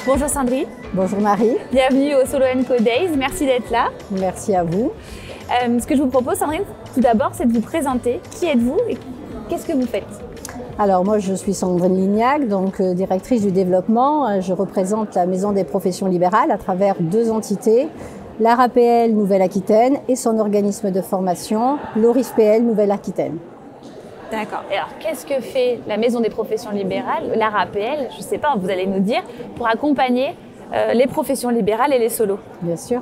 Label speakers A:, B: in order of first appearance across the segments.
A: Bonjour Sandrine.
B: Bonjour Marie.
A: Bienvenue au Solo & Co Days, merci d'être là.
B: Merci à vous.
A: Ce que je vous propose Sandrine, tout d'abord, c'est de vous présenter. Qui êtes-vous et qu'est-ce que vous faites?
B: Alors moi je suis Sandrine Lignac, donc directrice du développement. Je représente la Maison des professions libérales à travers deux entités, l'ARAPL Nouvelle-Aquitaine et son organisme de formation, l'ORIF-PL Nouvelle-Aquitaine.
A: D'accord. Et alors, qu'est-ce que fait la Maison des professions libérales, l'ARAPL, je ne sais pas, vous allez nous dire, pour accompagner les professions libérales et les solos?
B: Bien sûr.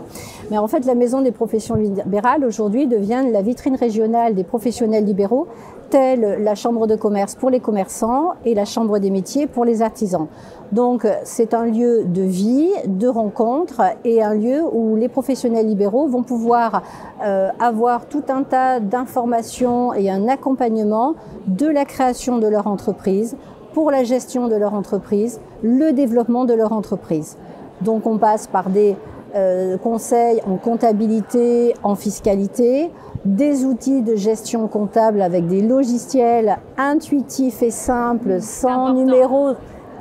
B: Mais en fait, la Maison des professions libérales, aujourd'hui, devient la vitrine régionale des professionnels libéraux, telle la Chambre de commerce pour les commerçants et la Chambre des métiers pour les artisans. Donc, c'est un lieu de vie, de rencontre et un lieu où les professionnels libéraux vont pouvoir avoir tout un tas d'informations et un accompagnement de la création de leur entreprise, pour la gestion de leur entreprise, le développement de leur entreprise. Donc, on passe par des conseils en comptabilité, en fiscalité, des outils de gestion comptable avec des logiciels intuitifs et simples, sans numéros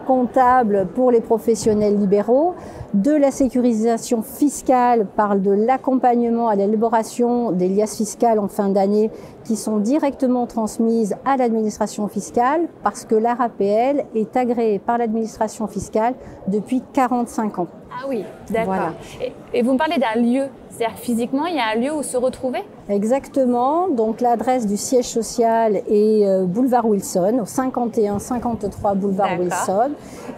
B: comptables pour les professionnels libéraux, de la sécurisation fiscale, parle de l'accompagnement à l'élaboration des liasses fiscales en fin d'année qui sont directement transmises à l'administration fiscale parce que l'ARAPL est agréée par l'administration fiscale depuis 45 ans.
A: Ah oui, d'accord.
B: Voilà.
A: Et vous me parlez d'un lieu, c'est-à-dire que physiquement, il y a un lieu où se retrouver?
B: Exactement, donc l'adresse du siège social est boulevard Wilson, au 51-53 boulevard Wilson.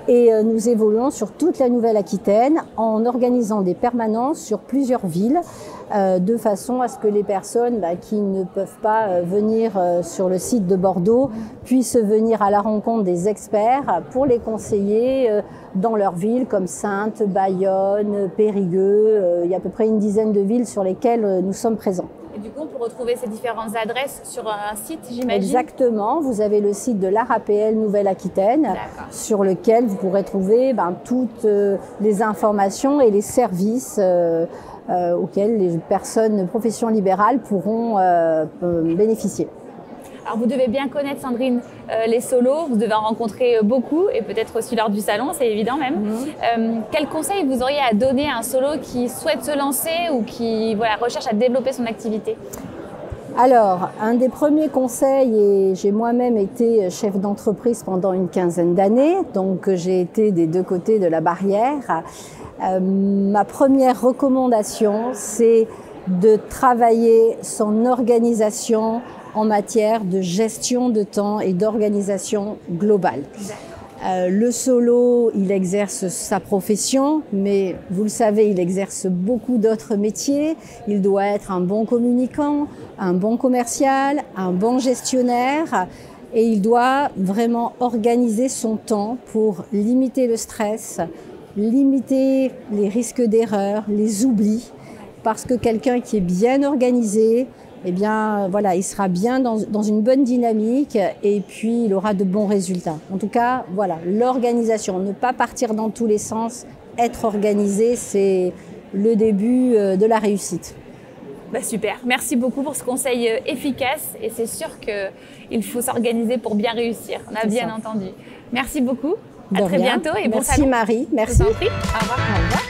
B: Et nous évoluons sur toute la Nouvelle-Aquitaine en organisant des permanences sur plusieurs villes, de façon à ce que les personnes qui ne peuvent pas venir sur le site de Bordeaux puissent venir à la rencontre des experts pour les conseiller dans leur ville comme Saintes, Bayonne, Périgueux. Il y a à peu près une dizaine de villes sur lesquelles nous sommes présents.
A: Et du coup, on peut retrouver ces différentes adresses sur un site, j'imagine?
B: Exactement. Vous avez le site de l'ARAPL Nouvelle-Aquitaine sur lequel vous pourrez trouver toutes les informations et les services auxquels les personnes professions libérales pourront bénéficier.
A: Alors vous devez bien connaître Sandrine les solos, vous devez en rencontrer beaucoup et peut-être aussi lors du salon, c'est évident même. Quel conseil vous auriez à donner à un solo qui souhaite se lancer ou qui recherche à développer son activité?
B: Alors, un des premiers conseils, et j'ai moi-même été chef d'entreprise pendant une quinzaine d'années, donc j'ai été des deux côtés de la barrière. Ma première recommandation, c'est de travailler son organisation en matière de gestion de temps et d'organisation globale. Le solo, il exerce sa profession, mais vous le savez, il exerce beaucoup d'autres métiers. Il doit être un bon communicant, un bon commercial, un bon gestionnaire et il doit vraiment organiser son temps pour limiter le stress, limiter les risques d'erreur, les oublis, parce que quelqu'un qui est bien organisé, eh bien, voilà, il sera bien dans une bonne dynamique et puis il aura de bons résultats. En tout cas, voilà, l'organisation, ne pas partir dans tous les sens, être organisé, c'est le début de la réussite.
A: Super, merci beaucoup pour ce conseil efficace et c'est sûr qu'il faut s'organiser pour bien réussir, on a bien entendu. Merci beaucoup, à très bientôt et bon salon.
B: Merci Marie, merci.
A: Je vous en prie. Au revoir.
B: Au revoir.